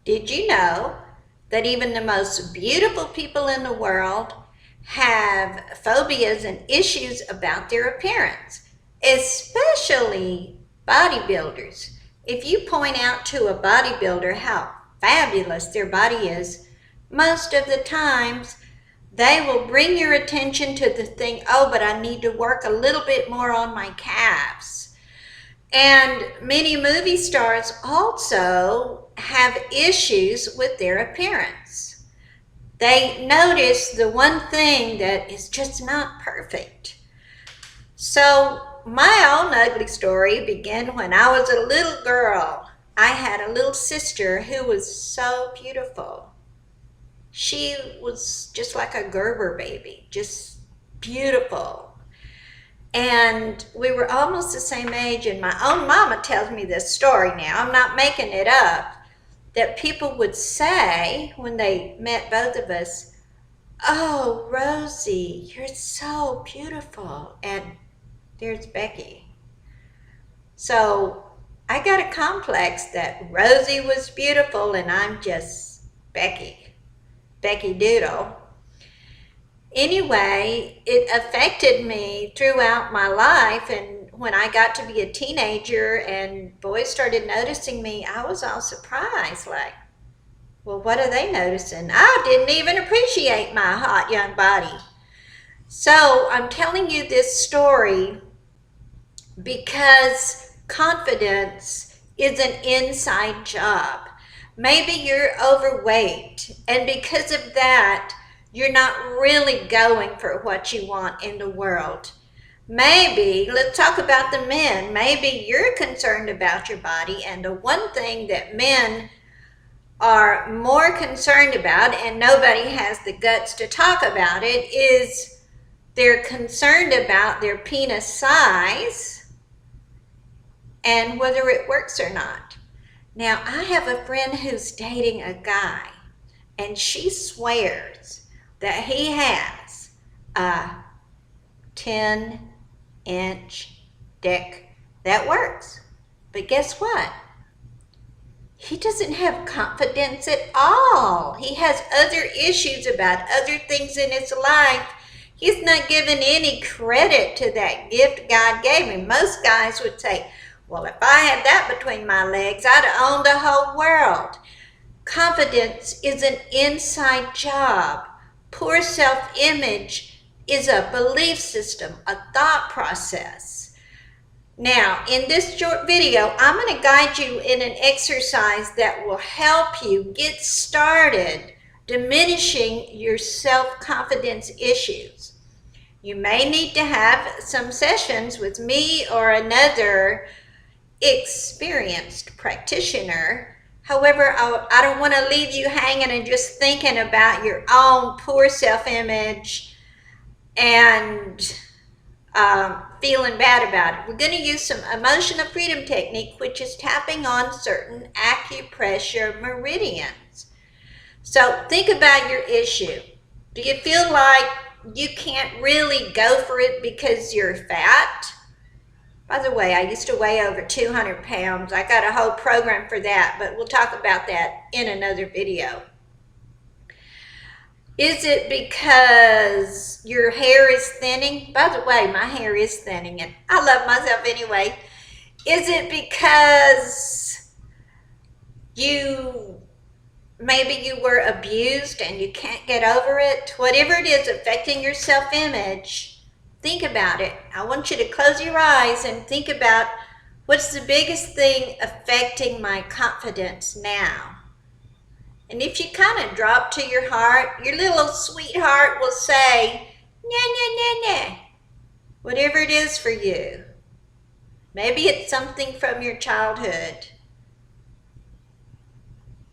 Did you know that even the most beautiful people in the world have phobias and issues about their appearance, especially bodybuilders? If you point out to a bodybuilder how fabulous their body is, most of the times they will bring your attention to the thing, oh, but I need to work a little bit more on my calves. And many movie stars also have issues with their appearance. They notice the one thing that is just not perfect. So my own ugly story began when I was a little girl. I had a little sister who was so beautiful. She was just like a Gerber baby, just beautiful. And we were almost the same age, and my own mama tells me this story now. I'm not making it up. That people would say when they met both of us, "Oh, Rosie, you're so beautiful." And there's Becky. So I got a complex that Rosie was beautiful and I'm just Becky Doodle. Anyway, it affected me throughout my life, and when I got to be a teenager and boys started noticing me, I was all surprised, like, well, what are they noticing? I didn't even appreciate my hot young body. So I'm telling you this story because confidence is an inside job. Maybe you're overweight, and because of that, you're not really going for what you want in the world. Maybe, let's talk about the men. Maybe you're concerned about your body, and the one thing that men are more concerned about, and nobody has the guts to talk about it, is they're concerned about their penis size and whether it works or not. Now, I have a friend who's dating a guy, and she swears that he has a 10-inch dick that works. But guess what? He doesn't have confidence at all. He has other issues about other things in his life. He's not giving any credit to that gift God gave him. Most guys would say, well, if I had that between my legs, I'd own the whole world. Confidence is an inside job. Poor self-image is a belief system, a thought process. Now, in this short video, I'm going to guide you in an exercise that will help you get started diminishing your self-confidence issues. You may need to have some sessions with me or another experienced practitioner. However, I don't want to leave you hanging and just thinking about your own poor self-image and feeling bad about it. We're going to use some emotional freedom technique, which is tapping on certain acupressure meridians. So think about your issue. Do you feel like you can't really go for it because you're fat? By the way, I used to weigh over 200 pounds. I got a whole program for that, but we'll talk about that in another video. Is it because your hair is thinning? By the way, my hair is thinning, and I love myself anyway. Is it because maybe you were abused and you can't get over it? Whatever it is affecting your self-image, think about it. I want you to close your eyes and think about what's the biggest thing affecting my confidence now. And if you kind of drop to your heart, your little sweetheart will say, nah, nah, nah, nah. Whatever it is for you. Maybe it's something from your childhood.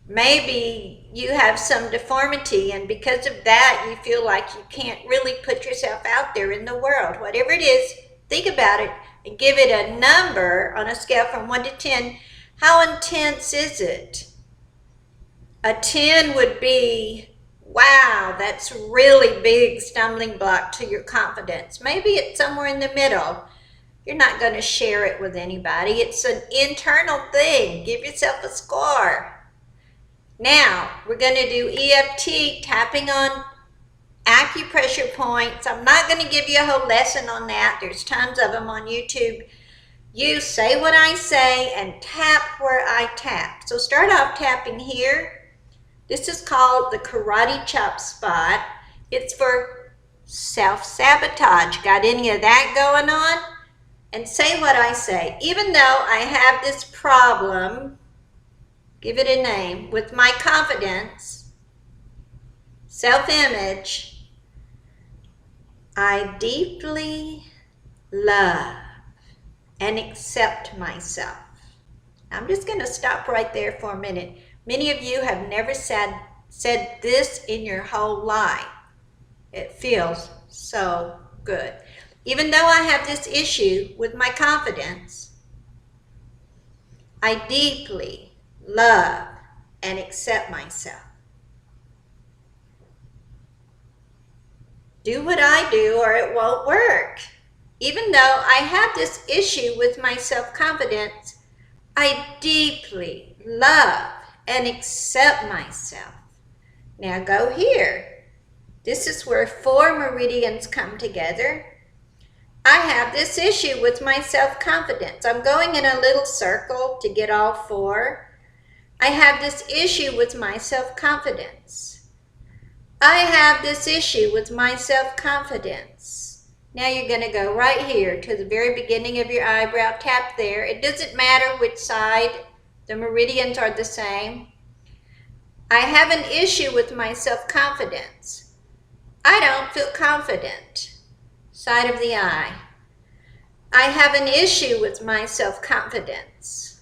Maybe you have some deformity, and because of that, you feel like you can't really put yourself out there in the world. Whatever it is, think about it and give it a number on a scale from 1 to 10. How intense is it? A 10 would be, wow, that's really big stumbling block to your confidence. Maybe it's somewhere in the middle. You're not going to share it with anybody. It's an internal thing. Give yourself a score. Now, we're going to do EFT, tapping on acupressure points. I'm not going to give you a whole lesson on that. There's tons of them on YouTube. You say what I say and tap where I tap. So start off tapping here. This is called the karate chop spot. It's for self-sabotage. Got any of that going on? And say what I say. Even though I have this problem, give it a name, with my confidence, self-image, I deeply love and accept myself. I'm just going to stop right there for a minute. Many of you have never said this in your whole life. It feels so good. Even though I have this issue with my confidence, I deeply love and accept myself. Do what I do or it won't work. Even though I have this issue with my self-confidence, I deeply love and accept myself. Now go here. This is where 4 meridians come together. I have this issue with my self-confidence. I'm going in a little circle to get all 4. I have this issue with my self-confidence. I have this issue with my self-confidence. Now you're going to go right here to the very beginning of your eyebrow. Tap there. It doesn't matter which side. The meridians are the same. I have an issue with my self-confidence. I don't feel confident. Side of the eye. I have an issue with my self-confidence.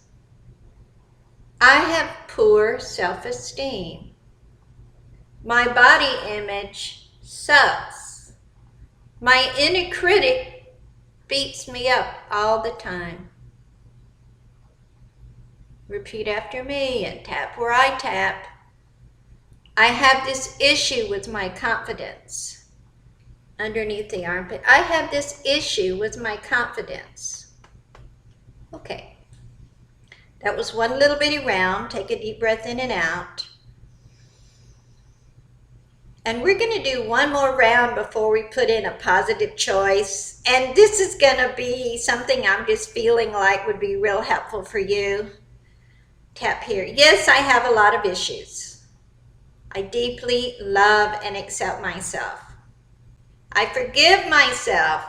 I have poor self-esteem. My body image sucks. My inner critic beats me up all the time. Repeat after me and tap where I tap. I have this issue with my confidence. Underneath the armpit. I have this issue with my confidence. Okay. That was one little bitty round. Take a deep breath in and out. And we're going to do one more round before we put in a positive choice. And this is going to be something I'm just feeling like would be real helpful for you. Tap here. Yes, I have a lot of issues. I deeply love and accept myself. I forgive myself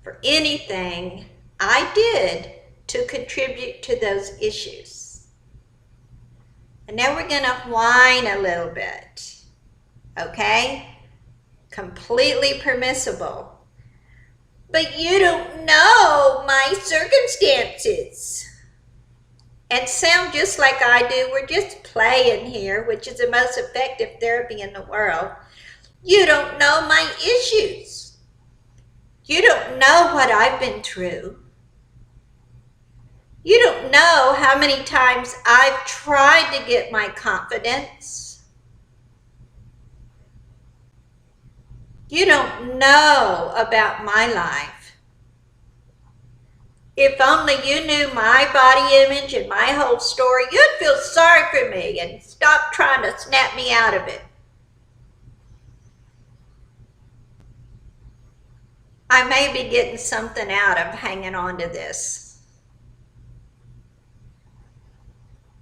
for anything I did to contribute to those issues. And now we're going to whine a little bit. Okay? Completely permissible. But you don't know my circumstances. And sound just like I do. We're just playing here, which is the most effective therapy in the world. You don't know my issues. You don't know what I've been through. You don't know how many times I've tried to get my confidence. You don't know about my life. If only you knew my body image and my whole story, you'd feel sorry for me and stop trying to snap me out of it. I may be getting something out of hanging on to this.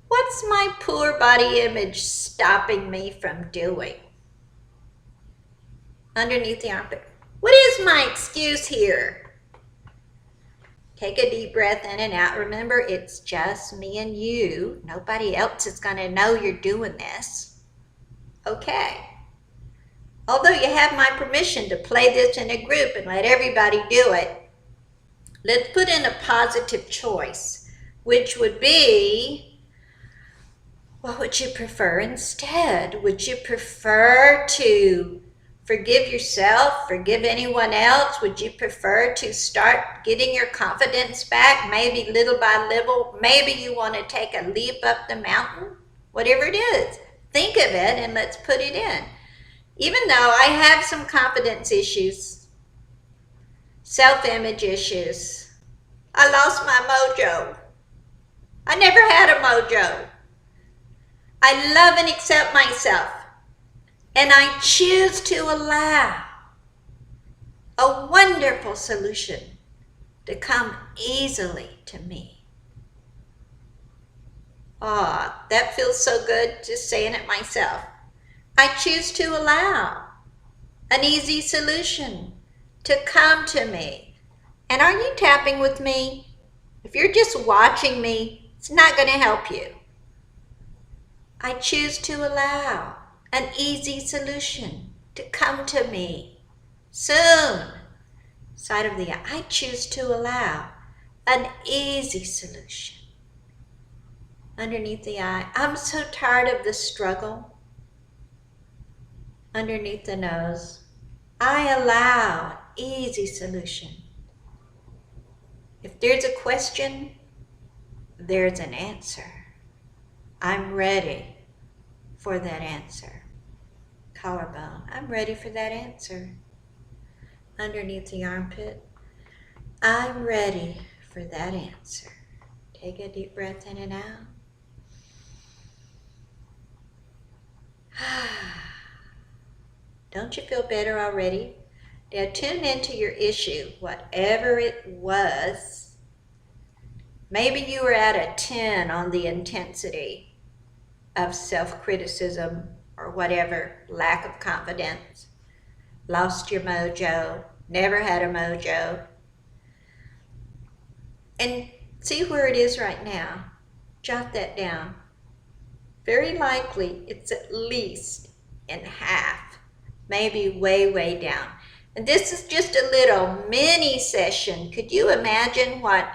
What's my poor body image stopping me from doing? Underneath the armpit. What is my excuse here? Take a deep breath in and out. Remember, it's just me and you. Nobody else is going to know you're doing this. Okay. Although you have my permission to play this in a group and let everybody do it, let's put in a positive choice, which would be, what would you prefer instead? Would you prefer to forgive yourself, forgive anyone else? Would you prefer to start getting your confidence back, maybe little by little? Maybe you want to take a leap up the mountain? Whatever it is, think of it and let's put it in. Even though I have some confidence issues, self-image issues, I lost my mojo. I never had a mojo. I love and accept myself, and I choose to allow a wonderful solution to come easily to me. Ah, that feels so good just saying it myself. I choose to allow an easy solution to come to me. And are you tapping with me? If you're just watching me, it's not going to help you. I choose to allow an easy solution to come to me soon. Side of the eye. I choose to allow an easy solution. Underneath the eye. I'm so tired of the struggle. Underneath the nose. I allow an easy solution. If there's a question, there's an answer. I'm ready for that answer. Collarbone. I'm ready for that answer. Underneath the armpit. I'm ready for that answer. Take a deep breath in and out. Don't you feel better already? Now tune into your issue, whatever it was. Maybe you were at a 10 on the intensity of self-criticism or whatever, lack of confidence, lost your mojo, never had a mojo. And see where it is right now. Jot that down. Very likely it's at least in half, maybe way, way down. And this is just a little mini session. Could you imagine what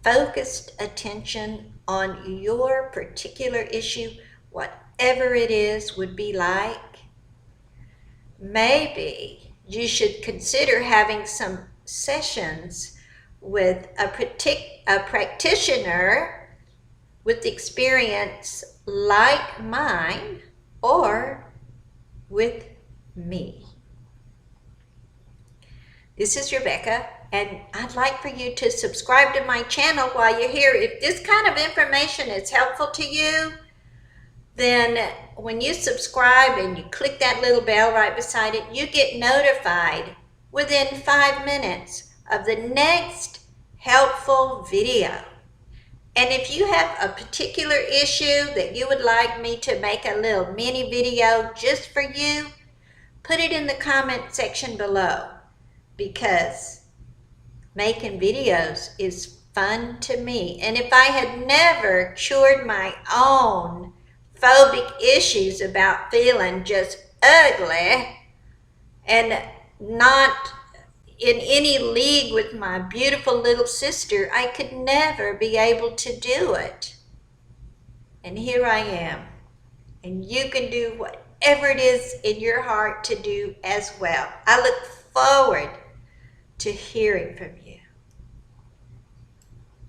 focused attention on your particular issue, whatever it is, would be like? Maybe you should consider having some sessions with a practitioner with experience like mine, or with me. This is Rebecca, and I'd like for you to subscribe to my channel while you're here. If this kind of information is helpful to you, then when you subscribe and you click that little bell right beside it, you get notified within 5 minutes of the next helpful video. And if you have a particular issue that you would like me to make a little mini video just for you, put it in the comment section below, because making videos is fun to me. And if I had never cured my own phobic issues about feeling just ugly and not in any league with my beautiful little sister, I could never be able to do it. And here I am. And you can do whatever it is in your heart to do as well. I look forward to hearing from you.